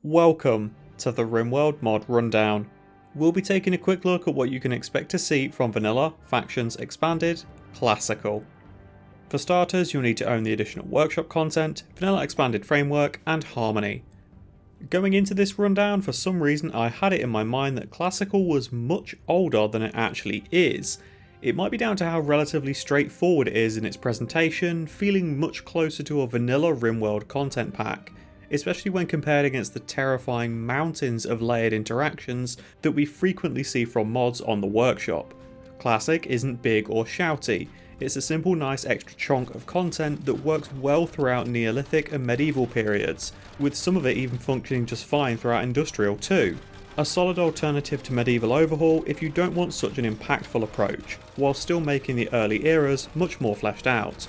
Welcome to the Rimworld mod rundown. We'll be taking a quick look at what you can expect to see from Vanilla, Factions Expanded, Classical. For starters, you'll need to own the additional workshop content, Vanilla Expanded Framework, and Harmony. Going into this rundown, for some reason I had it in my mind that Classical was much older than it actually is. It might be down to how relatively straightforward it is in its presentation, feeling much closer to a vanilla Rimworld content pack, especially when compared against the terrifying mountains of layered interactions that we frequently see from mods on the workshop. Classic isn't big or shouty, it's a simple nice extra chunk of content that works well throughout Neolithic and medieval periods, with some of it even functioning just fine throughout Industrial too. A solid alternative to Medieval Overhaul if you don't want such an impactful approach, while still making the early eras much more fleshed out.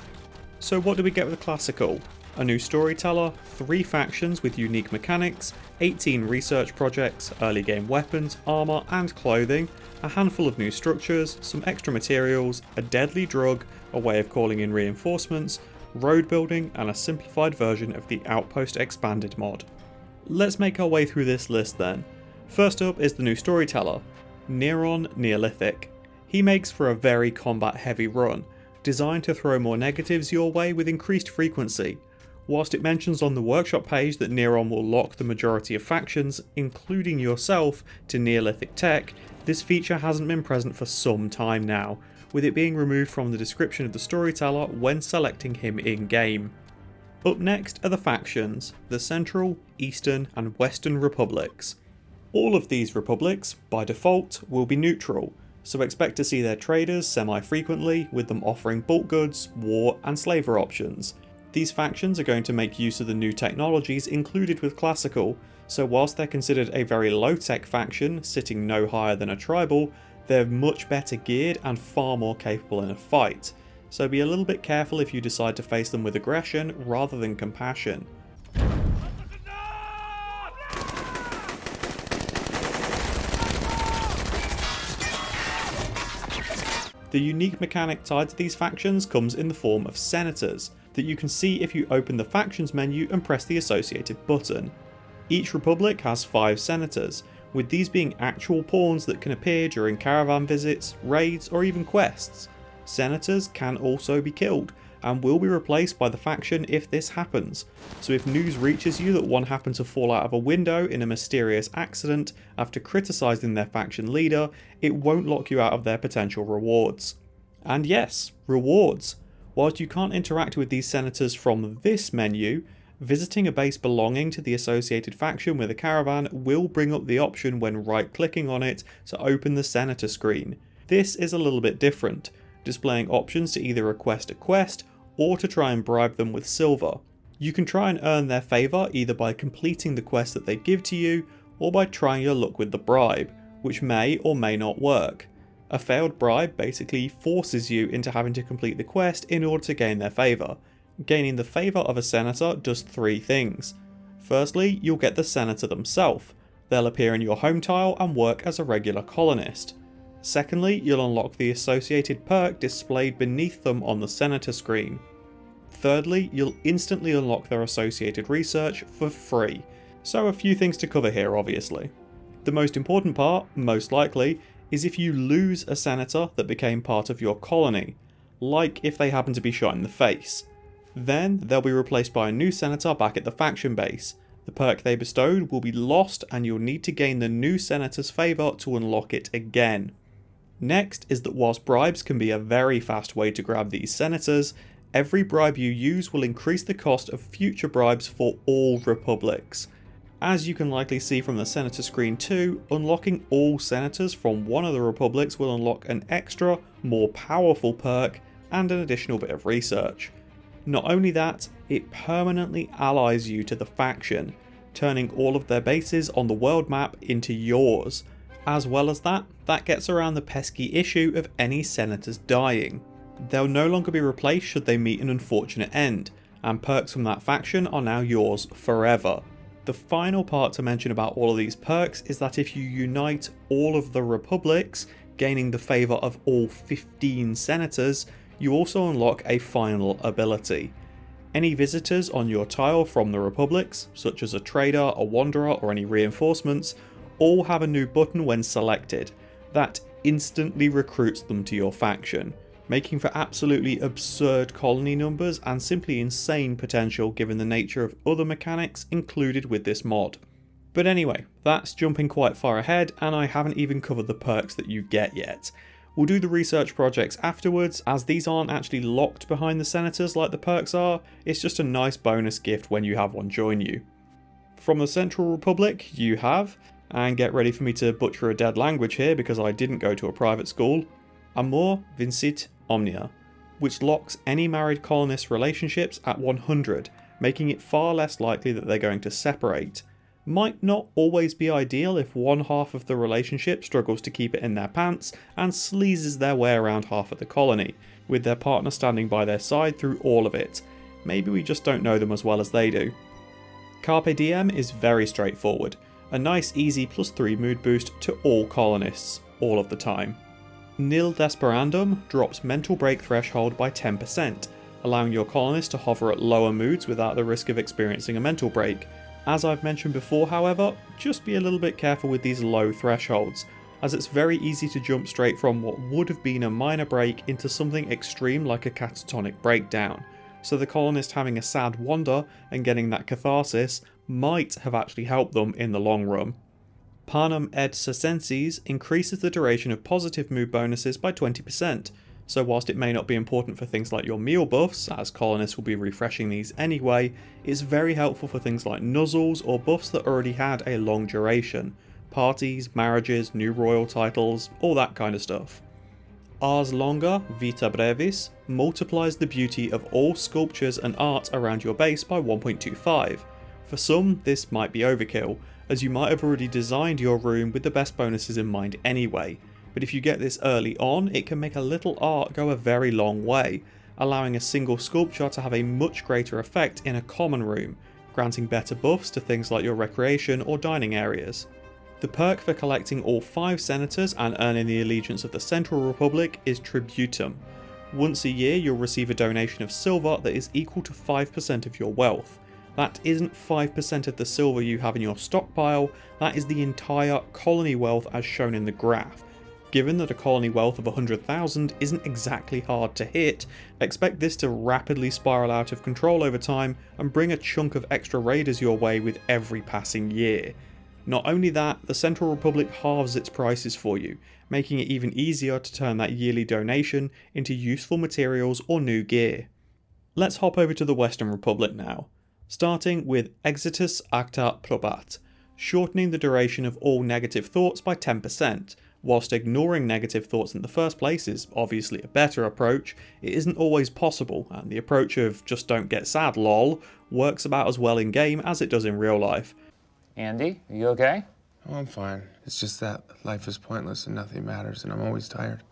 So what do we get with Classical? A new Storyteller, 3 factions with unique mechanics, 18 research projects, early game weapons, armour and clothing, a handful of new structures, some extra materials, a deadly drug, a way of calling in reinforcements, road building and a simplified version of the Outposts Expanded mod. Let's make our way through this list then. First up is the new Storyteller, Neron Neolithic. He makes for a very combat heavy run, designed to throw more negatives your way with increased frequency. Whilst it mentions on the workshop page that Neron will lock the majority of factions, including yourself, to Neolithic tech, this feature hasn't been present for some time now, with it being removed from the description of the Storyteller when selecting him in-game. Up next are the factions, the Central, Eastern and Western Republics. All of these republics, by default, will be neutral, so expect to see their traders semi-frequently, with them offering bulk goods, war and slaver options. These factions are going to make use of the new technologies included with Classical, so whilst they're considered a very low-tech faction, sitting no higher than a tribal, they're much better geared and far more capable in a fight, so be a little bit careful if you decide to face them with aggression rather than compassion. The unique mechanic tied to these factions comes in the form of senators, that you can see if you open the factions menu and press the associated button. Each republic has 5 senators, with these being actual pawns that can appear during caravan visits, raids or even quests. Senators can also be killed, and will be replaced by the faction if this happens, so if news reaches you that one happened to fall out of a window in a mysterious accident after criticising their faction leader, it won't lock you out of their potential rewards. And yes, rewards! Whilst you can't interact with these senators from this menu, visiting a base belonging to the associated faction with a caravan will bring up the option when right-clicking on it to open the senator screen. This is a little bit different, displaying options to either request a quest or to try and bribe them with silver. You can try and earn their favour either by completing the quest that they give to you or by trying your luck with the bribe, which may or may not work. A failed bribe basically forces you into having to complete the quest in order to gain their favour. Gaining the favour of a senator does 3 things. Firstly, you'll get the senator themselves. They'll appear in your home tile and work as a regular colonist. Secondly, you'll unlock the associated perk displayed beneath them on the senator screen. Thirdly, you'll instantly unlock their associated research for free. So a few things to cover here obviously. The most important part, most likely, is if you lose a senator that became part of your colony, like if they happen to be shot in the face. Then they'll be replaced by a new senator back at the faction base. The perk they bestowed will be lost and you'll need to gain the new senator's favour to unlock it again. Next is that whilst bribes can be a very fast way to grab these senators, every bribe you use will increase the cost of future bribes for all republics. As you can likely see from the senator screen too, unlocking all senators from one of the republics will unlock an extra, more powerful perk and an additional bit of research. Not only that, it permanently allies you to the faction, turning all of their bases on the world map into yours. As well as that gets around the pesky issue of any senators dying. They'll no longer be replaced should they meet an unfortunate end, and perks from that faction are now yours forever. The final part to mention about all of these perks is that if you unite all of the republics, gaining the favour of all 15 senators, you also unlock a final ability. Any visitors on your tile from the Republics, such as a trader, a wanderer, or any reinforcements, all have a new button when selected. That instantly recruits them to your faction, making for absolutely absurd colony numbers and simply insane potential given the nature of other mechanics included with this mod. But anyway, that's jumping quite far ahead, and I haven't even covered the perks that you get yet. We'll do the research projects afterwards, as these aren't actually locked behind the senators like the perks are. It's just a nice bonus gift when you have one join you. From the Central Republic you have, and get ready for me to butcher a dead language here because I didn't go to a private school, Amor Vincit Omnia, which locks any married colonist relationships at 100, making it far less likely that they're going to separate. Might not always be ideal if one half of the relationship struggles to keep it in their pants and sleazes their way around half of the colony, with their partner standing by their side through all of it. Maybe we just don't know them as well as they do. Carpe Diem is very straightforward, a nice easy +3 mood boost to all colonists, all of the time. Nil Desperandum drops mental break threshold by 10%, allowing your colonists to hover at lower moods without the risk of experiencing a mental break. As I've mentioned before, however, just be a little bit careful with these low thresholds, as it's very easy to jump straight from what would have been a minor break into something extreme like a catatonic breakdown, so the colonist having a sad wander and getting that catharsis might have actually helped them in the long run. Panem et Circenses increases the duration of positive mood bonuses by 20%, so whilst it may not be important for things like your meal buffs, as colonists will be refreshing these anyway, it's very helpful for things like nuzzles or buffs that already had a long duration. Parties, marriages, new royal titles, all that kind of stuff. Ars Longa Vita Brevis multiplies the beauty of all sculptures and art around your base by 1.25. For some, this might be overkill, as you might have already designed your room with the best bonuses in mind anyway. But if you get this early on, it can make a little art go a very long way, allowing a single sculpture to have a much greater effect in a common room, granting better buffs to things like your recreation or dining areas. The perk for collecting all 5 senators and earning the allegiance of the Central Republic is Tributum. Once a year you'll receive a donation of silver that is equal to 5% of your wealth. That isn't 5% of the silver you have in your stockpile, that is the entire colony wealth as shown in the graph. Given that a colony wealth of 100,000 isn't exactly hard to hit, expect this to rapidly spiral out of control over time and bring a chunk of extra raiders your way with every passing year. Not only that, the Central Republic halves its prices for you, making it even easier to turn that yearly donation into useful materials or new gear. Let's hop over to the Western Republic now, starting with Exitus Acta Probat, shortening the duration of all negative thoughts by 10%. Whilst ignoring negative thoughts in the first place is obviously a better approach, it isn't always possible, and the approach of just don't get sad lol works about as well in game as it does in real life. Andy, are you okay? Oh, I'm fine. It's just that life is pointless and nothing matters, and I'm always tired.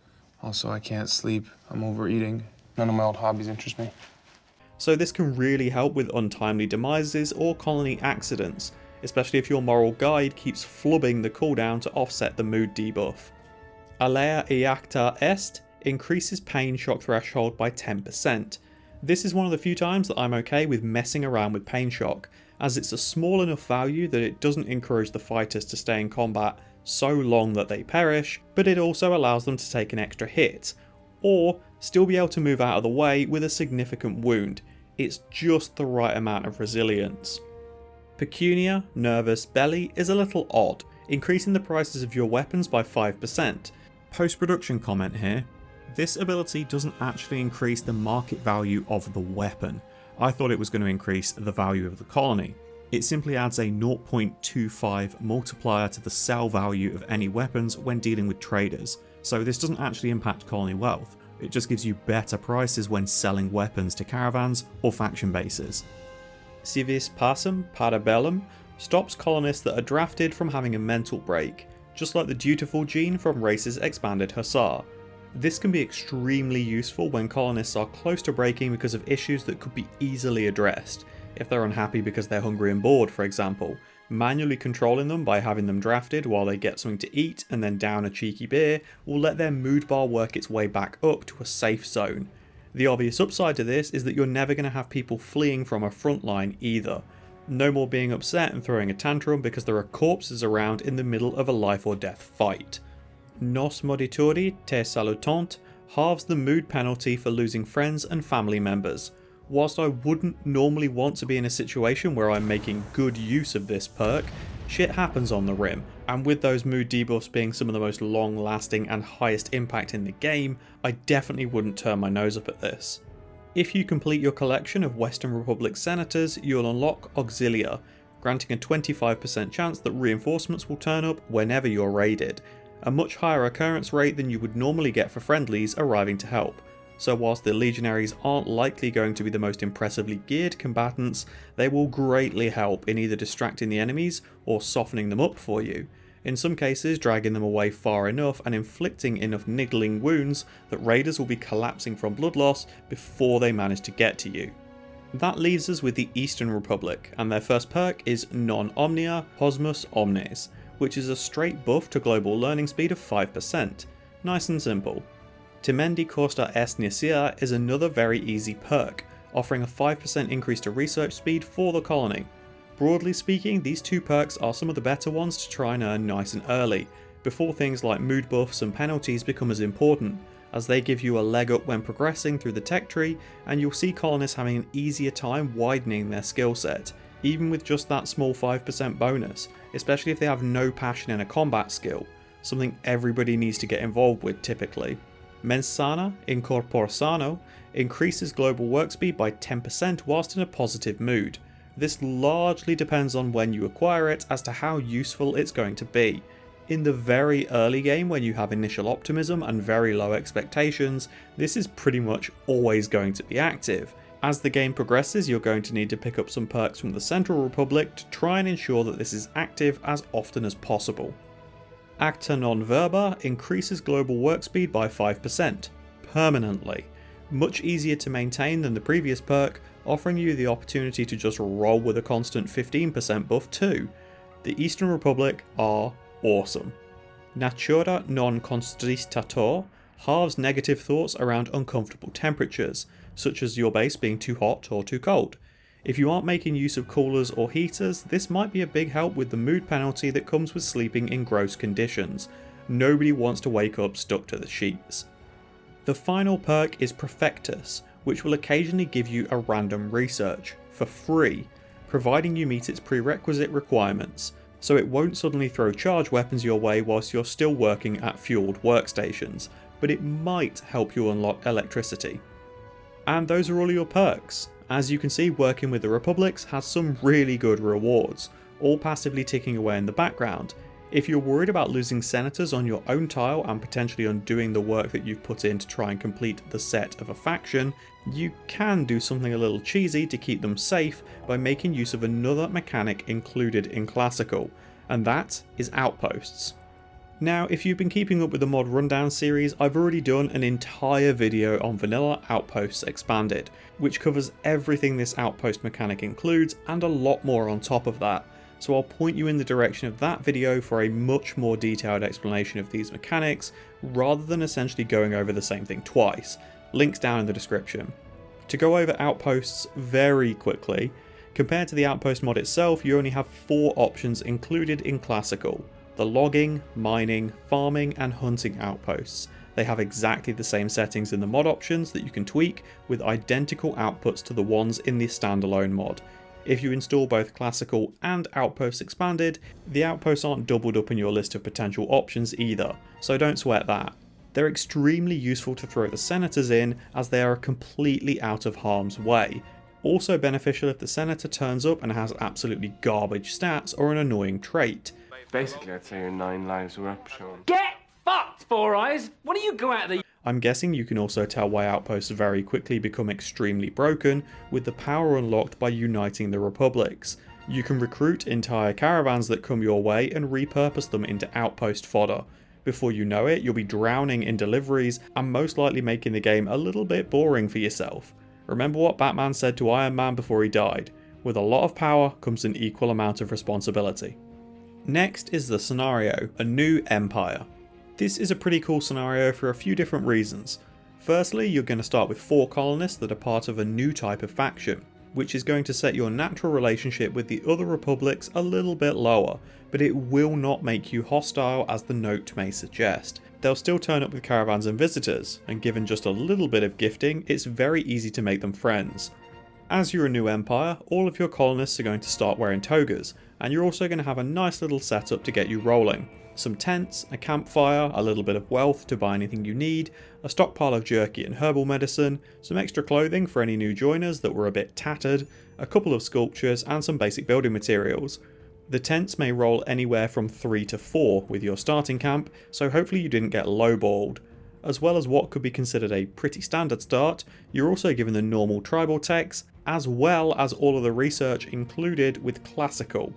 Also, I can't sleep. I'm overeating. None of my old hobbies interest me. So this can really help with untimely demises or colony accidents, especially if your moral guide keeps flubbing the cooldown to offset the mood debuff. Alea Iacta Est increases pain shock threshold by 10%. This is one of the few times that I'm okay with messing around with pain shock, as it's a small enough value that it doesn't encourage the fighters to stay in combat so long that they perish, but it also allows them to take an extra hit, or still be able to move out of the way with a significant wound. It's just the right amount of resilience. Pecunia Nervus Belli is a little odd, increasing the prices of your weapons by 5%. Post-production comment here. This ability doesn't actually increase the market value of the weapon. I thought it was going to increase the value of the colony. It simply adds a 0.25 multiplier to the sell value of any weapons when dealing with traders, so this doesn't actually impact colony wealth. It just gives you better prices when selling weapons to caravans or faction bases. Civis Pacem Parabellum stops colonists that are drafted from having a mental break, just like the dutiful gene from Races Expanded Hussar. This can be extremely useful when colonists are close to breaking because of issues that could be easily addressed. If they're unhappy because they're hungry and bored, for example, manually controlling them by having them drafted while they get something to eat and then down a cheeky beer will let their mood bar work its way back up to a safe zone. The obvious upside to this is that you're never going to have people fleeing from a front line either. No more being upset and throwing a tantrum because there are corpses around in the middle of a life or death fight. Nos moditori te salutant halves the mood penalty for losing friends and family members. Whilst I wouldn't normally want to be in a situation where I'm making good use of this perk, shit happens on the Rim, and with those mood debuffs being some of the most long lasting and highest impact in the game, I definitely wouldn't turn my nose up at this. If you complete your collection of Western Republic senators, you'll unlock Auxilia, granting a 25% chance that reinforcements will turn up whenever you're raided, a much higher occurrence rate than you would normally get for friendlies arriving to help. So whilst the legionaries aren't likely going to be the most impressively geared combatants, they will greatly help in either distracting the enemies or softening them up for you, in some cases dragging them away far enough and inflicting enough niggling wounds that raiders will be collapsing from blood loss before they manage to get to you. That leaves us with the Eastern Republic, and their first perk is Non Omnia Posmus Omnes, which is a straight buff to global learning speed of 5%. Nice and simple. Timendi Costa est Nicia is another very easy perk, offering a 5% increase to research speed for the colony. Broadly speaking, these two perks are some of the better ones to try and earn nice and early, before things like mood buffs and penalties become as important, as they give you a leg up when progressing through the tech tree, and you'll see colonists having an easier time widening their skill set, even with just that small 5% bonus, especially if they have no passion in a combat skill, something everybody needs to get involved with typically. Mensana Incorpor Sano increases global work speed by 10% whilst in a positive mood. This largely depends on when you acquire it as to how useful it's going to be. In the very early game, when you have initial optimism and very low expectations, this is pretty much always going to be active. As the game progresses, you're going to need to pick up some perks from the Central Republic to try and ensure that this is active as often as possible. Acta non verba increases global work speed by 5%, permanently. Much easier to maintain than the previous perk, offering you the opportunity to just roll with a constant 15% buff too. The Eastern Republic are awesome. Natura non constristator halves negative thoughts around uncomfortable temperatures, such as your base being too hot or too cold. If you aren't making use of coolers or heaters, this might be a big help with the mood penalty that comes with sleeping in gross conditions. Nobody wants to wake up stuck to the sheets. The final perk is Perfectus, which will occasionally give you a random research, for free, providing you meet its prerequisite requirements, so it won't suddenly throw charge weapons your way whilst you're still working at fueled workstations, but it might help you unlock electricity. And those are all your perks. As you can see, working with the Republics has some really good rewards, all passively ticking away in the background. If you're worried about losing senators on your own tile and potentially undoing the work that you've put in to try and complete the set of a faction, you can do something a little cheesy to keep them safe by making use of another mechanic included in Classical, and that is Outposts. Now, if you've been keeping up with the mod rundown series, I've already done an entire video on vanilla Outposts Expanded, which covers everything this outpost mechanic includes and a lot more on top of that, so I'll point you in the direction of that video for a much more detailed explanation of these mechanics, rather than essentially going over the same thing twice. Links down in the description. To go over Outposts very quickly, compared to the Outpost mod itself, you only have 4 options included in Classical. The logging, mining, farming and hunting outposts. They have exactly the same settings in the mod options that you can tweak, with identical outputs to the ones in the standalone mod. If you install both Classical and Outposts Expanded, the outposts aren't doubled up in your list of potential options either, so don't sweat that. They're extremely useful to throw the senators in, as they are completely out of harm's way. Also beneficial if the senator turns up and has absolutely garbage stats or an annoying trait. Basically, I'd say your 9 lives were up, Sean. Get fucked, Four Eyes! What do you go out of the... I'm guessing you can also tell why outposts very quickly become extremely broken, with the power unlocked by uniting the republics. You can recruit entire caravans that come your way and repurpose them into outpost fodder. Before you know it, you'll be drowning in deliveries and most likely making the game a little bit boring for yourself. Remember what Batman said to Iron Man before he died: with a lot of power comes an equal amount of responsibility. Next is the scenario, a new empire. This is a pretty cool scenario for a few different reasons. Firstly, you're going to start with 4 colonists that are part of a new type of faction, which is going to set your natural relationship with the other republics a little bit lower, but it will not make you hostile as the note may suggest. They'll still turn up with caravans and visitors, and given just a little bit of gifting, it's very easy to make them friends. As you're a new empire, all of your colonists are going to start wearing togas, and you're also going to have a nice little setup to get you rolling. Some tents, a campfire, a little bit of wealth to buy anything you need, a stockpile of jerky and herbal medicine, some extra clothing for any new joiners that were a bit tattered, a couple of sculptures and some basic building materials. The tents may roll anywhere from 3 to 4 with your starting camp, so hopefully you didn't get lowballed. As well as what could be considered a pretty standard start, you're also given the normal tribal techs, as well as all of the research included with classical.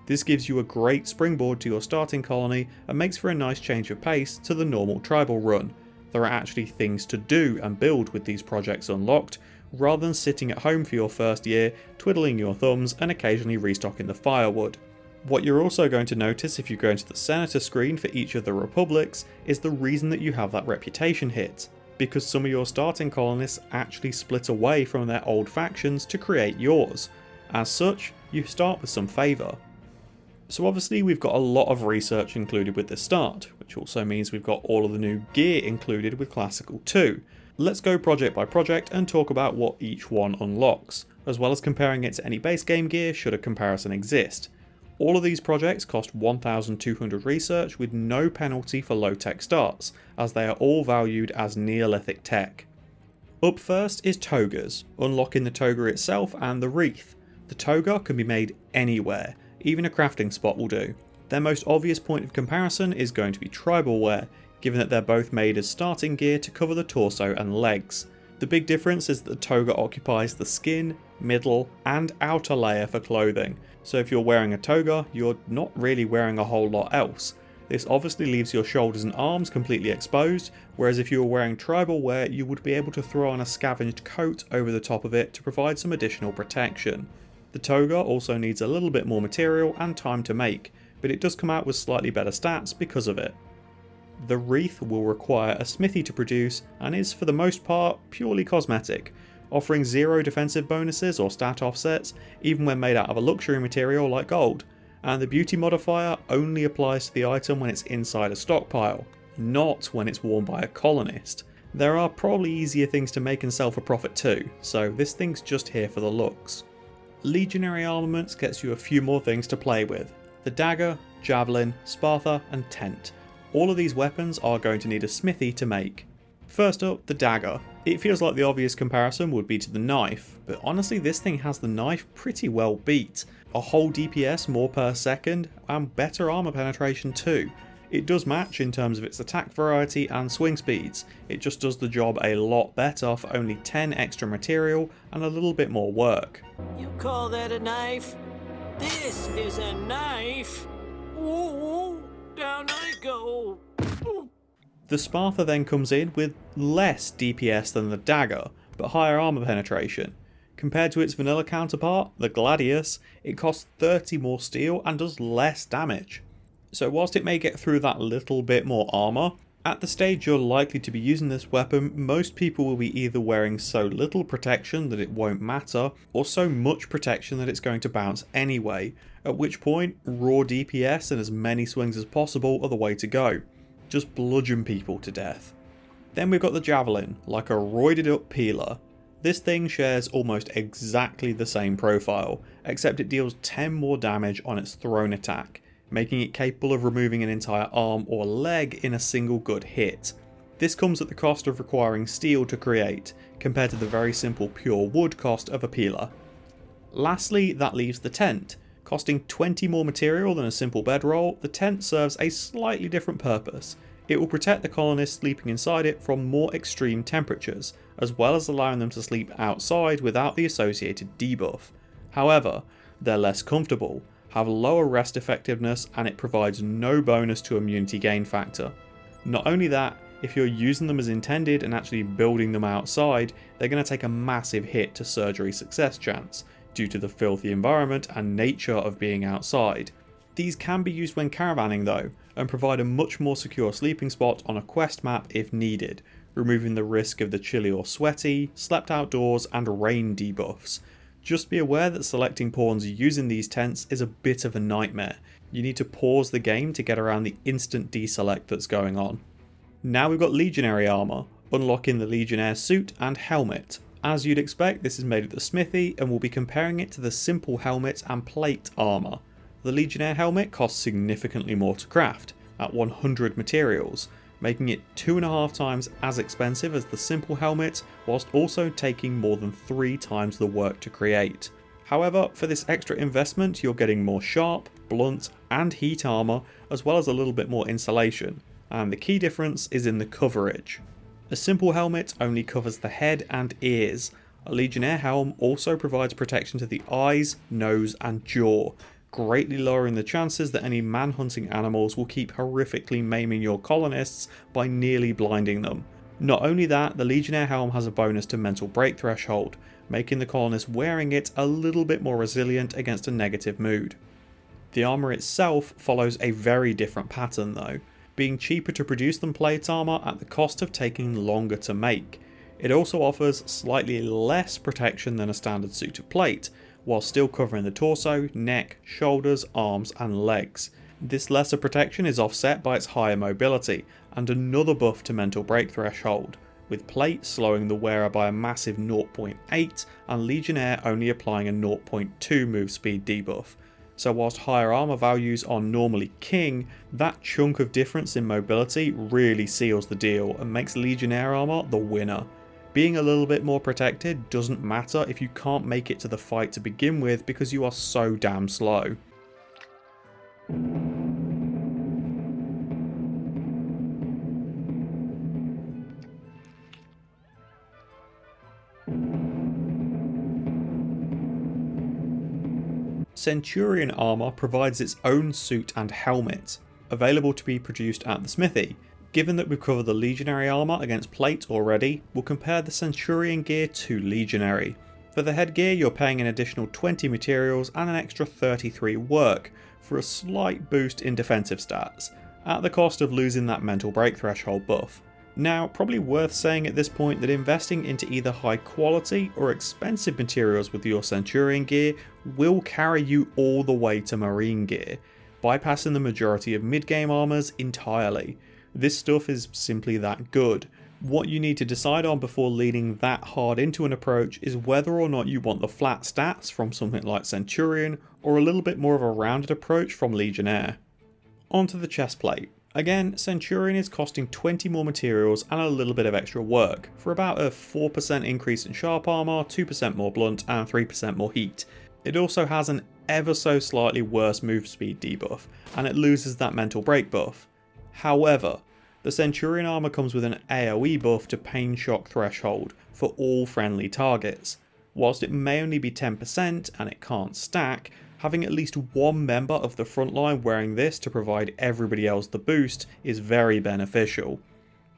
This gives you a great springboard to your starting colony and makes for a nice change of pace to the normal tribal run. There are actually things to do and build with these projects unlocked, rather than sitting at home for your first year, twiddling your thumbs and occasionally restocking the firewood. What you're also going to notice if you go into the senator screen for each of the republics is the reason that you have that reputation hit, because some of your starting colonists actually split away from their old factions to create yours. As such, you start with some favour. So obviously we've got a lot of research included with this start, which also means we've got all of the new gear included with Classical too. Let's go project by project and talk about what each one unlocks, as well as comparing it to any base game gear should a comparison exist. All of these projects cost 1,200 research with no penalty for low tech starts, as they are all valued as Neolithic tech. Up first is togas, unlocking the toga itself and the wreath. The toga can be made anywhere, even a crafting spot will do. Their most obvious point of comparison is going to be tribal wear, given that they're both made as starting gear to cover the torso and legs. The big difference is that the toga occupies the skin, middle and outer layer for clothing, so if you're wearing a toga, you're not really wearing a whole lot else. This obviously leaves your shoulders and arms completely exposed, whereas if you were wearing tribal wear, you would be able to throw on a scavenged coat over the top of it to provide some additional protection. The toga also needs a little bit more material and time to make, but it does come out with slightly better stats because of it. The wreath will require a smithy to produce and is for the most part purely cosmetic, offering 0 defensive bonuses or stat offsets even when made out of a luxury material like gold, and the beauty modifier only applies to the item when it's inside a stockpile, not when it's worn by a colonist. There are probably easier things to make and sell for profit too, so this thing's just here for the looks. Legionary armaments gets you a few more things to play with: the dagger, javelin, spatha and tent. All of these weapons are going to need a smithy to make. First up, the dagger. It feels like the obvious comparison would be to the knife, but honestly this thing has the knife pretty well beat. A whole DPS more per second and better armor penetration too. It does match in terms of its attack variety and swing speeds, it just does the job a lot better for only 10 extra material and a little bit more work. You call that a knife? This is a knife! Ooh, down I go! Ooh. The spatha then comes in with less DPS than the dagger, but higher armor penetration. Compared to its vanilla counterpart, the gladius, it costs 30 more steel and does less damage. So whilst it may get through that little bit more armor, at the stage you're likely to be using this weapon, most people will be either wearing so little protection that it won't matter, or so much protection that it's going to bounce anyway, at which point raw DPS and as many swings as possible are the way to go. Just bludgeon people to death. Then we've got the javelin, like a roided up peeler. This thing shares almost exactly the same profile, except it deals 10 more damage on its thrown attack, making it capable of removing an entire arm or leg in a single good hit. This comes at the cost of requiring steel to create, compared to the very simple pure wood cost of a peeler. Lastly, that leaves the tent. Costing 20 more material than a simple bedroll, the tent serves a slightly different purpose. It will protect the colonists sleeping inside it from more extreme temperatures, as well as allowing them to sleep outside without the associated debuff. However, they're less comfortable, have lower rest effectiveness, and it provides no bonus to immunity gain factor. Not only that, if you're using them as intended and actually building them outside, they're going to take a massive hit to surgery success chance, due to the filthy environment and nature of being outside. These can be used when caravanning though, and provide a much more secure sleeping spot on a quest map if needed. removing the risk of the chilly or sweaty, slept outdoors and rain debuffs. Just be aware that selecting pawns using these tents is a bit of a nightmare. You need to pause the game to get around the instant deselect that's going on. Now we've got Legionary armour, unlocking the Legionnaire suit and helmet. As you'd expect, this is made at the smithy, and we'll be comparing it to the simple helmet and plate armour. The Legionnaire helmet costs significantly more to craft, at 100 materials, making it 2.5 times as expensive as the simple helmet, whilst also taking more than 3 times the work to create. However, for this extra investment you're getting more sharp, blunt and heat armour, as well as a little bit more insulation, and the key difference is in the coverage. A simple helmet only covers the head and ears. A Legionnaire helm also provides protection to the eyes, nose and jaw, greatly lowering the chances that any man-hunting animals will keep horrifically maiming your colonists by nearly blinding them. Not only that, the Legionnaire helm has a bonus to mental break threshold, making the colonists wearing it a little bit more resilient against a negative mood. The armour itself follows a very different pattern though, being cheaper to produce than plate armour at the cost of taking longer to make. It also offers slightly less protection than a standard suit of plate, while still covering the torso, neck, shoulders, arms and legs. This lesser protection is offset by its higher mobility, and another buff to mental break threshold, with plate slowing the wearer by a massive 0.8 and Legionnaire only applying a 0.2 move speed debuff. So whilst higher armour values are normally king, that chunk of difference in mobility really seals the deal and makes Legionnaire armour the winner. Being a little bit more protected doesn't matter if you can't make it to the fight to begin with because you are so damn slow. Centurion armour provides its own suit and helmet, available to be produced at the smithy. Given that we've covered the Legionary armour against plate already, we'll compare the Centurion gear to Legionary. For the headgear you're paying an additional 20 materials and an extra 33 work, for a slight boost in defensive stats, at the cost of losing that mental break threshold buff. Now, probably worth saying at this point that investing into either high quality or expensive materials with your Centurion gear will carry you all the way to Marine gear, bypassing the majority of mid-game armours entirely. This stuff is simply that good. What you need to decide on before leaning that hard into an approach is whether or not you want the flat stats from something like Centurion or a little bit more of a rounded approach from Legionnaire. Onto the chest plate. Again, Centurion is costing 20 more materials and a little bit of extra work, for about a 4% increase in sharp armour, 2% more blunt and 3% more heat. It also has an ever so slightly worse move speed debuff, and it loses that mental break buff. However, the Centurion armour comes with an AoE buff to pain shock threshold for all friendly targets. Whilst it may only be 10% and it can't stack, having at least one member of the front line wearing this to provide everybody else the boost is very beneficial.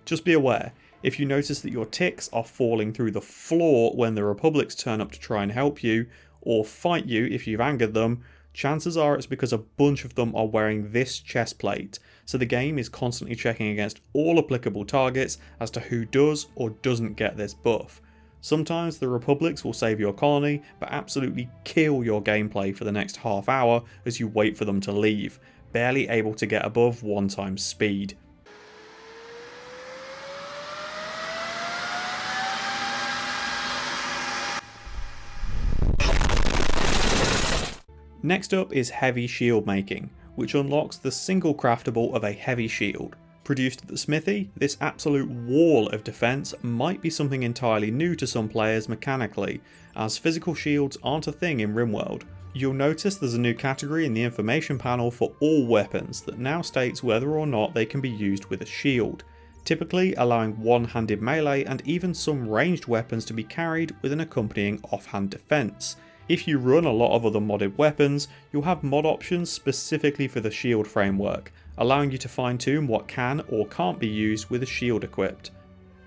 Just be aware, if you notice that your ticks are falling through the floor when the Republics turn up to try and help you, or fight you if you've angered them, chances are it's because a bunch of them are wearing this chest plate, so the game is constantly checking against all applicable targets as to who does or doesn't get this buff. Sometimes the Republics will save your colony, but absolutely kill your gameplay for the next half hour as you wait for them to leave, barely able to get above 1x speed. Next up is heavy shield making, which unlocks the single craftable of a heavy shield. Produced at the smithy, this absolute wall of defense might be something entirely new to some players mechanically, as physical shields aren't a thing in Rimworld. You'll notice there's a new category in the information panel for all weapons that now states whether or not they can be used with a shield, typically allowing one-handed melee and even some ranged weapons to be carried with an accompanying offhand defense. If you run a lot of other modded weapons, you'll have mod options specifically for the shield framework, allowing you to fine-tune what can or can't be used with a shield equipped.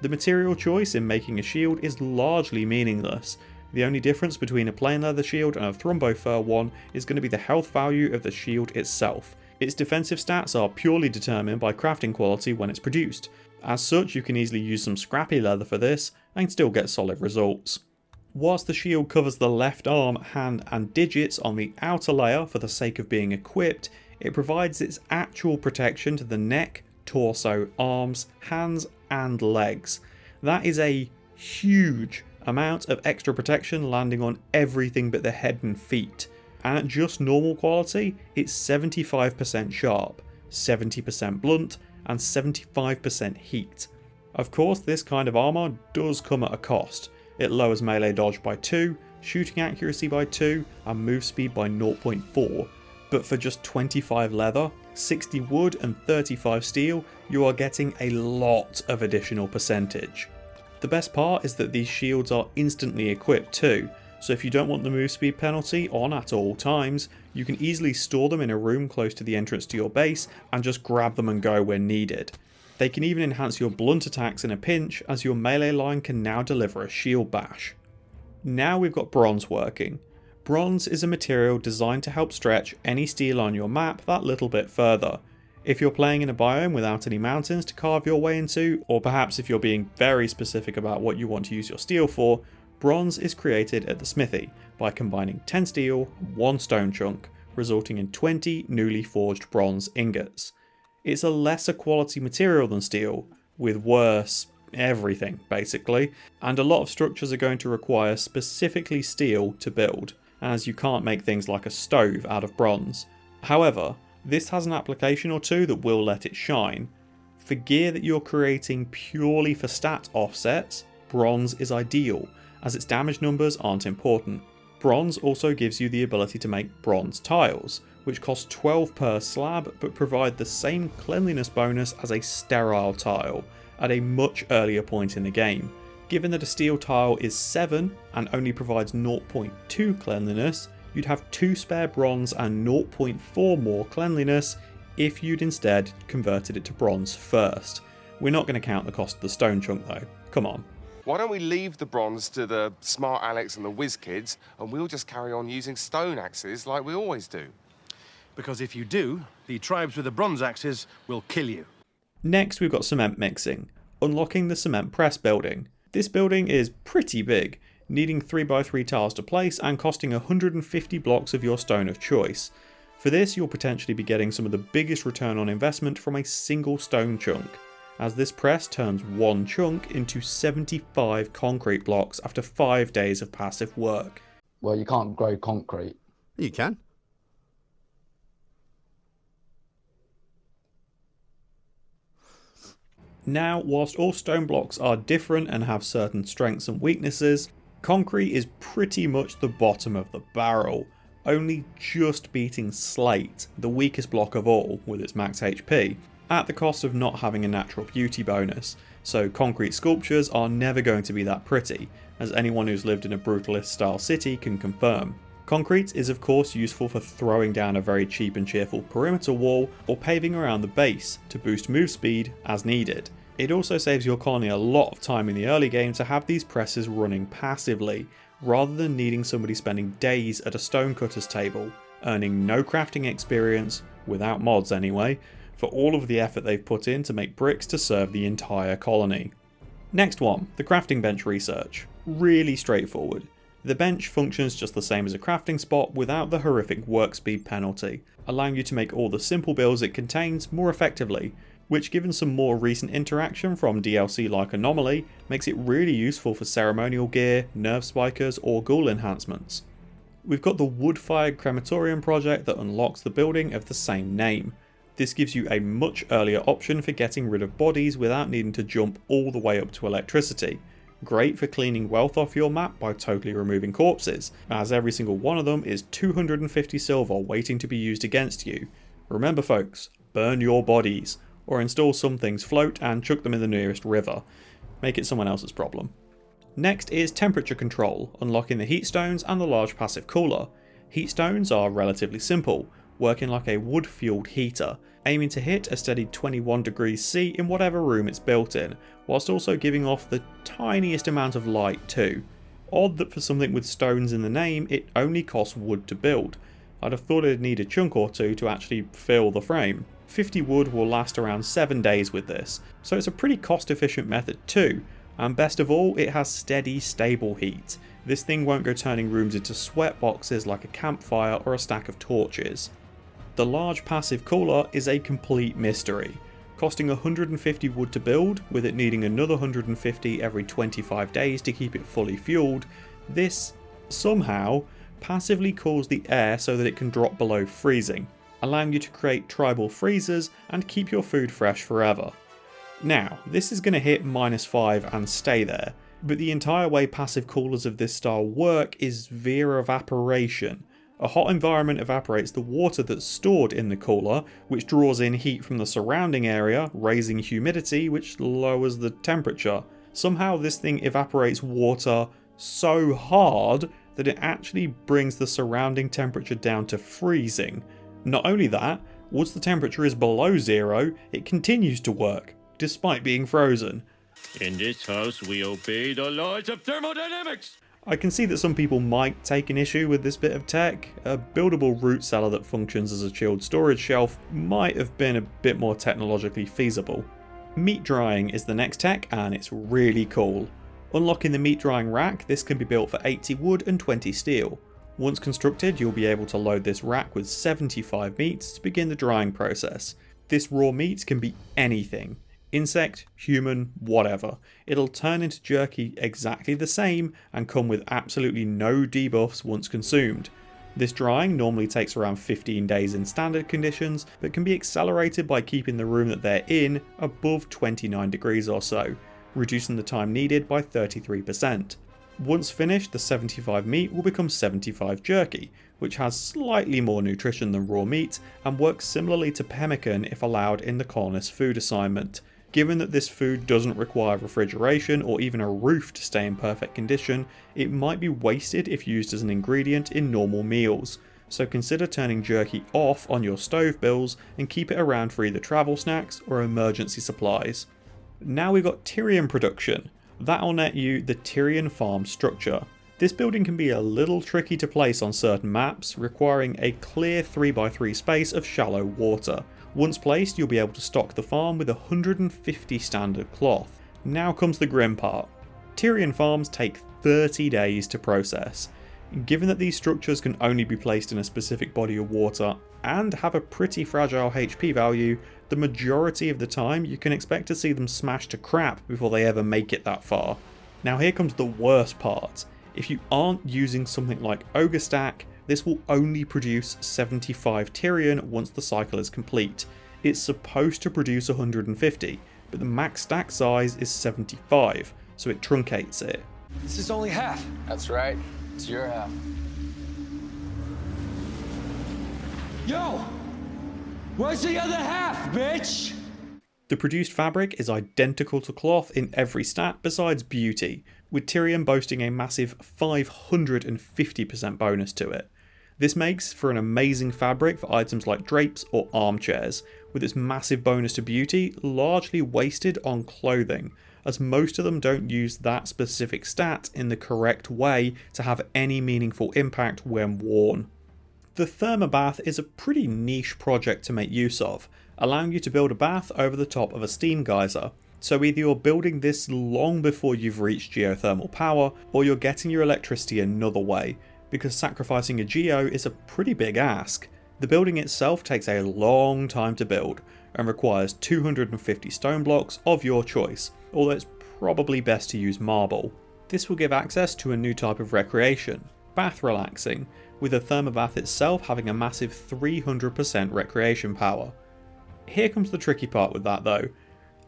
The material choice in making a shield is largely meaningless. The only difference between a plain leather shield and a thrombo fur one is going to be the health value of the shield itself. Its defensive stats are purely determined by crafting quality when it's produced, As such, you can easily use some scrappy leather for this and still get solid results. Whilst the shield covers the left arm, hand and digits on the outer layer for the sake of being equipped, it provides its actual protection to the neck, torso, arms, hands and legs. That is a huge amount of extra protection landing on everything but the head and feet. And at just normal quality, it's 75% sharp, 70% blunt and 75% heat. Of course, this kind of armour does come at a cost. It lowers melee dodge by 2, shooting accuracy by 2 and move speed by 0.4. But for just 25 leather, 60 wood and 35 steel, you are getting a lot of additional percentage. The best part is that these shields are instantly equipped too, so if you don't want the move speed penalty on at all times, you can easily store them in a room close to the entrance to your base and just grab them and go when needed. They can even enhance your blunt attacks in a pinch, as your melee line can now deliver a shield bash. Now we've got bronze working. Bronze is a material designed to help stretch any steel on your map that little bit further. If you're playing in a biome without any mountains to carve your way into, or perhaps if you're being very specific about what you want to use your steel for, bronze is created at the smithy by combining 10 steel and 1 stone chunk, resulting in 20 newly forged bronze ingots. It's a lesser quality material than steel, with worse everything basically, and a lot of structures are going to require specifically steel to build, as you can't make things like a stove out of bronze. However, this has an application or two that will let it shine. For gear that you're creating purely for stat offsets, bronze is ideal, as its damage numbers aren't important. Bronze also gives you the ability to make bronze tiles, which cost 12 per slab but provide the same cleanliness bonus as a sterile tile at a much earlier point in the game. Given that a steel tile is 7 and only provides 0.2 cleanliness, you'd have 2 spare bronze and 0.4 more cleanliness if you'd instead converted it to bronze first. We're not going to count the cost of the stone chunk though, come on. Why don't we leave the bronze to the smart Alex and the whiz kids, and we'll just carry on using stone axes like we always do? Because if you do, the tribes with the bronze axes will kill you. Next we've got cement mixing, unlocking the cement press building. This building is pretty big, needing 3x3 tiles to place and costing 150 blocks of your stone of choice. For this you'll potentially be getting some of the biggest return on investment from a single stone chunk, as this press turns 1 chunk into 75 concrete blocks after 5 days of passive work. Well, you can't grow concrete. You can. Now, whilst all stone blocks are different and have certain strengths and weaknesses, concrete is pretty much the bottom of the barrel, only just beating slate, the weakest block of all with its max HP, at the cost of not having a natural beauty bonus, so concrete sculptures are never going to be that pretty, as anyone who's lived in a brutalist style city can confirm. Concrete is of course useful for throwing down a very cheap and cheerful perimeter wall or paving around the base to boost move speed as needed. It also saves your colony a lot of time in the early game to have these presses running passively, rather than needing somebody spending days at a stonecutter's table, earning no crafting experience, without mods anyway, for all of the effort they've put in to make bricks to serve the entire colony. Next one, the crafting bench research. Really straightforward. The bench functions just the same as a crafting spot without the horrific work speed penalty, allowing you to make all the simple builds it contains more effectively, which given some more recent interaction from DLC like Anomaly, makes it really useful for ceremonial gear, nerve spikers or ghoul enhancements. We've got the wood-fired crematorium project that unlocks the building of the same name. This gives you a much earlier option for getting rid of bodies without needing to jump all the way up to electricity. Great for cleaning wealth off your map by totally removing corpses, as every single one of them is 250 silver waiting to be used against you. Remember folks, burn your bodies, or install some things float and chuck them in the nearest river. Make it someone else's problem. Next is temperature control, unlocking the heat stones and the large passive cooler. Heat stones are relatively simple, working like a wood fueled heater, aiming to hit a steady 21 degrees C in whatever room it's built in, whilst also giving off the tiniest amount of light too. Odd that for something with stones in the name it only costs wood to build, I'd have thought it'd need a chunk or two to actually fill the frame. 50 wood will last around 7 days with this, so it's a pretty cost efficient method too, and best of all, it has steady, stable heat. This thing won't go turning rooms into sweat boxes like a campfire or a stack of torches. The large passive cooler is a complete mystery, costing 150 wood to build, with it needing another 150 every 25 days to keep it fully fueled. This, somehow, passively cools the air so that it can drop below freezing, allowing you to create tribal freezers and keep your food fresh forever. Now, this is going to hit -5 and stay there, but the entire way passive coolers of this style work is via evaporation. A hot environment evaporates the water that's stored in the cooler, which draws in heat from the surrounding area, raising humidity, which lowers the temperature. Somehow this thing evaporates water so hard that it actually brings the surrounding temperature down to freezing. Not only that, once the temperature is below 0, it continues to work, despite being frozen. In this house, we obey the laws of thermodynamics! I can see that some people might take an issue with this bit of tech. A buildable root cellar that functions as a chilled storage shelf might have been a bit more technologically feasible. Meat drying is the next tech, and it's really cool. Unlocking the meat drying rack, this can be built for 80 wood and 20 steel. Once constructed, you'll be able to load this rack with 75 meats to begin the drying process. This raw meat can be anything. Insect, human, whatever. It'll turn into jerky exactly the same and come with absolutely no debuffs once consumed. This drying normally takes around 15 days in standard conditions, but can be accelerated by keeping the room that they're in above 29 degrees or so, reducing the time needed by 33%. Once finished, the 75 meat will become 75 jerky, which has slightly more nutrition than raw meat and works similarly to pemmican if allowed in the colonist food assignment. Given that this food doesn't require refrigeration or even a roof to stay in perfect condition, it might be wasted if used as an ingredient in normal meals, so consider turning jerky off on your stove bills and keep it around for either travel snacks or emergency supplies. Now we've got Tyrian production. That'll net you the Tyrian farm structure. This building can be a little tricky to place on certain maps, requiring a clear 3x3 space of shallow water. Once placed, you'll be able to stock the farm with 150 standard cloth. Now comes the grim part. Tyrian farms take 30 days to process. Given that these structures can only be placed in a specific body of water and have a pretty fragile HP value, the majority of the time you can expect to see them smashed to crap before they ever make it that far. Now here comes the worst part. If you aren't using something like Ogre Stack, this will only produce 75 Tyrian once the cycle is complete. It's supposed to produce 150, but the max stack size is 75, so it truncates it. This is only half. That's right. It's your half. Yo! Where's the other half, bitch? The produced fabric is identical to cloth in every stat besides beauty, with Tyrian boasting a massive 550% bonus to it. This makes for an amazing fabric for items like drapes or armchairs, with its massive bonus to beauty largely wasted on clothing, as most of them don't use that specific stat in the correct way to have any meaningful impact when worn. The thermobath is a pretty niche project to make use of, allowing you to build a bath over the top of a steam geyser. So either you're building this long before you've reached geothermal power, or you're getting your electricity another way, because sacrificing a geo is a pretty big ask. The building itself takes a long time to build, and requires 250 stone blocks of your choice, although it's probably best to use marble. This will give access to a new type of recreation, bath relaxing, with the thermobath itself having a massive 300% recreation power. Here comes the tricky part with that though.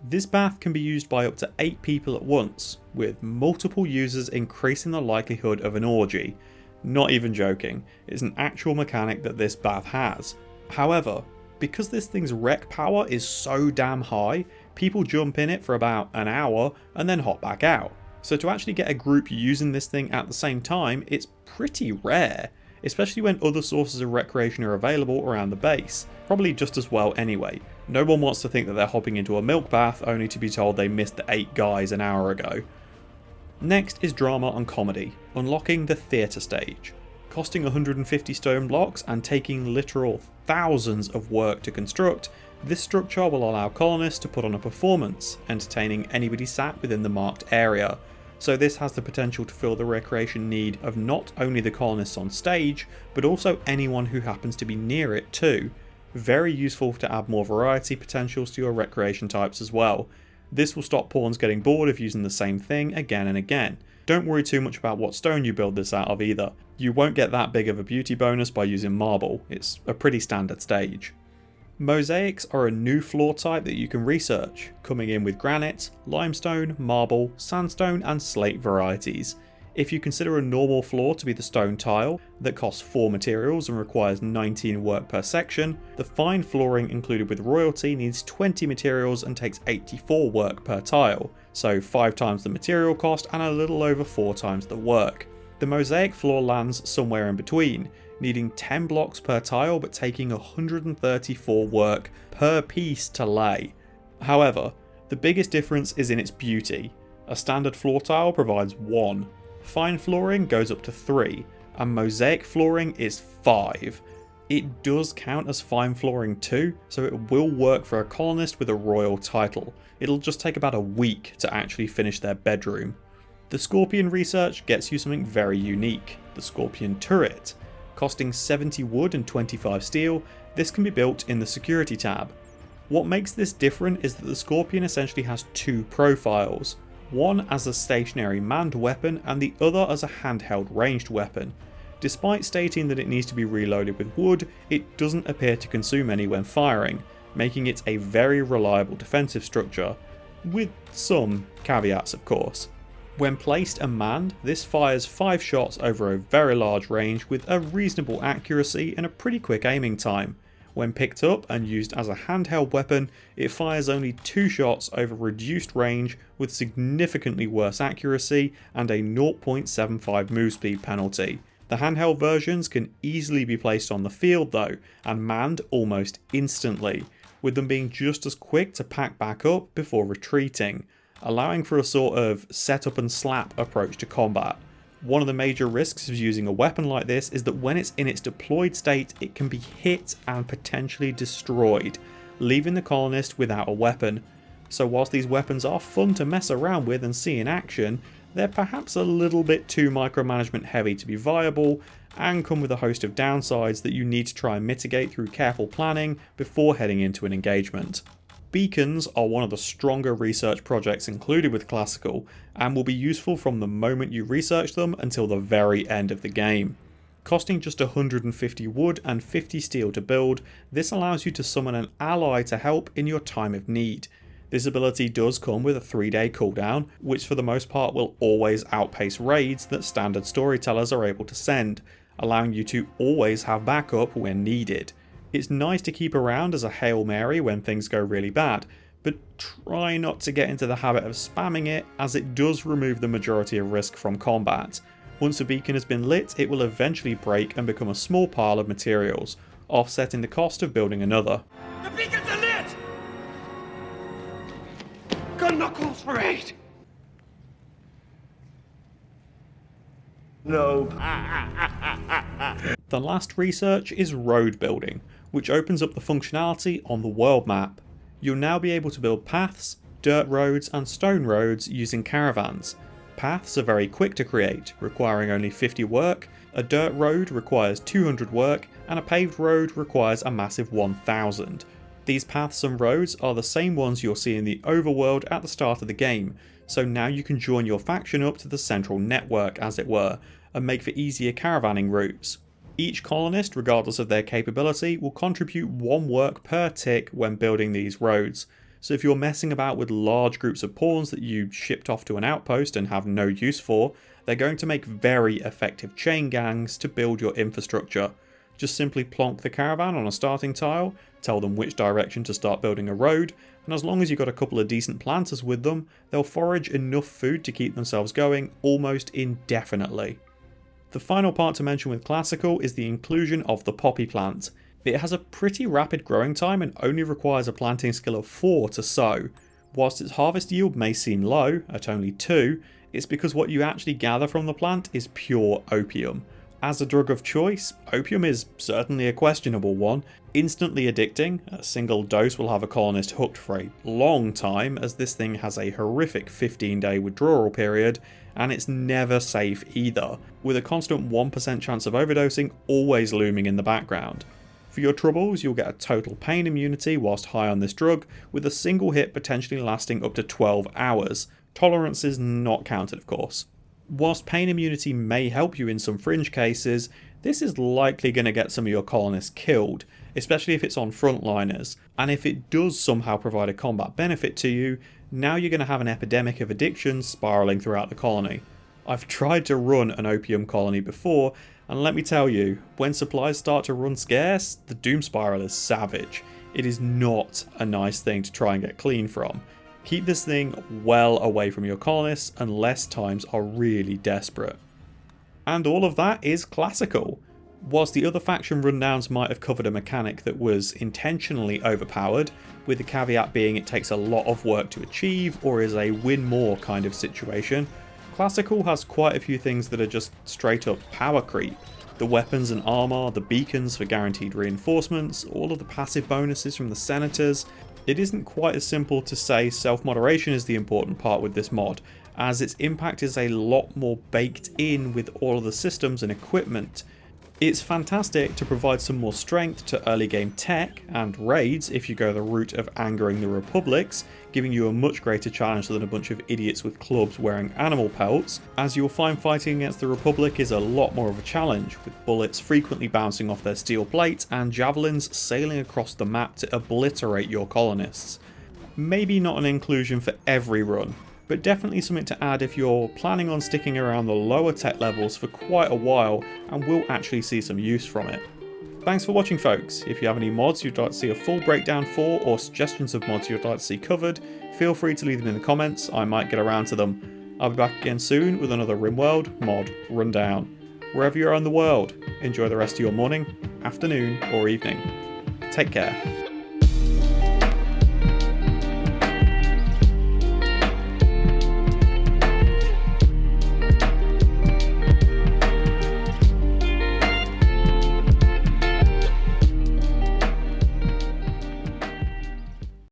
This bath can be used by up to 8 people at once, with multiple users increasing the likelihood of an orgy. Not even joking, it's an actual mechanic that this bath has. However, because this thing's rec power is so damn high, people jump in it for about an hour and then hop back out. So to actually get a group using this thing at the same time, it's pretty rare, especially when other sources of recreation are available around the base. Probably just as well anyway. No one wants to think that they're hopping into a milk bath only to be told they missed the 8 guys an hour ago. Next is drama and comedy, unlocking the theatre stage. Costing 150 stone blocks and taking literal thousands of work to construct, this structure will allow colonists to put on a performance, entertaining anybody sat within the marked area. So this has the potential to fill the recreation need of not only the colonists on stage, but also anyone who happens to be near it too. Very useful to add more variety potentials to your recreation types as well. This will stop pawns getting bored of using the same thing again and again. Don't worry too much about what stone you build this out of either. You won't get that big of a beauty bonus by using marble, it's a pretty standard stage. Mosaics are a new floor type that you can research, coming in with granite, limestone, marble, sandstone and slate varieties. If you consider a normal floor to be the stone tile that costs 4 materials and requires 19 work per section, the fine flooring included with royalty needs 20 materials and takes 84 work per tile, so 5 times the material cost and a little over 4 times the work. The mosaic floor lands somewhere in between, needing 10 blocks per tile but taking 134 work per piece to lay. However, the biggest difference is in its beauty. A standard floor tile provides 1. Fine flooring goes up to 3, and mosaic flooring is 5. It does count as fine flooring too, so it will work for a colonist with a royal title. It'll just take about a week to actually finish their bedroom. The Scorpion research gets you something very unique, the Scorpion turret. Costing 70 wood and 25 steel, this can be built in the security tab. What makes this different is that the Scorpion essentially has 2 profiles. One as a stationary manned weapon and the other as a handheld ranged weapon. Despite stating that it needs to be reloaded with wood, it doesn't appear to consume any when firing, making it a very reliable defensive structure, with some caveats of course. When placed and manned, this fires 5 shots over a very large range with a reasonable accuracy and a pretty quick aiming time. When picked up and used as a handheld weapon, it fires only 2 shots over reduced range with significantly worse accuracy and a 0.75 move speed penalty. The handheld versions can easily be placed on the field though, and manned almost instantly, with them being just as quick to pack back up before retreating, allowing for a sort of set up and slap approach to combat. One of the major risks of using a weapon like this is that when it's in its deployed state, it can be hit and potentially destroyed, leaving the colonist without a weapon. So whilst these weapons are fun to mess around with and see in action, they're perhaps a little bit too micromanagement heavy to be viable, and come with a host of downsides that you need to try and mitigate through careful planning before heading into an engagement. Beacons are one of the stronger research projects included with Classical, and will be useful from the moment you research them until the very end of the game. Costing just 150 wood and 50 steel to build, this allows you to summon an ally to help in your time of need. This ability does come with a 3-day cooldown, which for the most part will always outpace raids that standard storytellers are able to send, allowing you to always have backup when needed. It's nice to keep around as a Hail Mary when things go really bad, but try not to get into the habit of spamming it, as it does remove the majority of risk from combat. Once a beacon has been lit, it will eventually break and become a small pile of materials, offsetting the cost of building another. The beacons are lit! Gun knuckles for 8! No. The last research is road building, which opens up the functionality on the world map. You'll now be able to build paths, dirt roads and stone roads using caravans. Paths are very quick to create, requiring only 50 work, a dirt road requires 200 work, and a paved road requires a massive 1000. These paths and roads are the same ones you'll see in the overworld at the start of the game, so now you can join your faction up to the central network as it were, and make for easier caravanning routes. Each colonist, regardless of their capability, will contribute 1 work per tick when building these roads. So if you're messing about with large groups of pawns that you shipped off to an outpost and have no use for, they're going to make very effective chain gangs to build your infrastructure. Just simply plonk the caravan on a starting tile, tell them which direction to start building a road, and as long as you've got a couple of decent planters with them, they'll forage enough food to keep themselves going almost indefinitely. The final part to mention with Classical is the inclusion of the poppy plant. It has a pretty rapid growing time and only requires a planting skill of 4 to sow. Whilst its harvest yield may seem low, at only 2, it's because what you actually gather from the plant is pure opium. As a drug of choice, opium is certainly a questionable one. Instantly addicting, a single dose will have a colonist hooked for a long time, as this thing has a horrific 15-day withdrawal period, and it's never safe either, with a constant 1% chance of overdosing always looming in the background. For your troubles, you'll get a total pain immunity whilst high on this drug, with a single hit potentially lasting up to 12 hours. Tolerances not counted, of course. Whilst pain immunity may help you in some fringe cases, this is likely going to get some of your colonists killed, especially if it's on frontliners, and if it does somehow provide a combat benefit to you, now you're going to have an epidemic of addiction spiralling throughout the colony. I've tried to run an opium colony before, and let me tell you, when supplies start to run scarce, the doom spiral is savage. It is not a nice thing to try and get clean from. Keep this thing well away from your colonists unless times are really desperate. And all of that is classical. Whilst the other faction rundowns might have covered a mechanic that was intentionally overpowered, with the caveat being it takes a lot of work to achieve or is a win more kind of situation, classical has quite a few things that are just straight up power creep. The weapons and armour, the beacons for guaranteed reinforcements, all of the passive bonuses from the senators. It isn't quite as simple to say self-moderation is the important part with this mod, as its impact is a lot more baked in with all of the systems and equipment. It's fantastic to provide some more strength to early game tech and raids if you go the route of angering the Republics, giving you a much greater challenge than a bunch of idiots with clubs wearing animal pelts, as you'll find fighting against the Republic is a lot more of a challenge, with bullets frequently bouncing off their steel plates and javelins sailing across the map to obliterate your colonists. Maybe not an inclusion for every run, but definitely something to add if you're planning on sticking around the lower tech levels for quite a while and will actually see some use from it. Thanks for watching, folks. If you have any mods you'd like to see a full breakdown for, or suggestions of mods you'd like to see covered, feel free to leave them in the comments. I might get around to them. I'll be back again soon with another Rimworld mod rundown. Wherever you are in the world, enjoy the rest of your morning, afternoon or evening. Take care.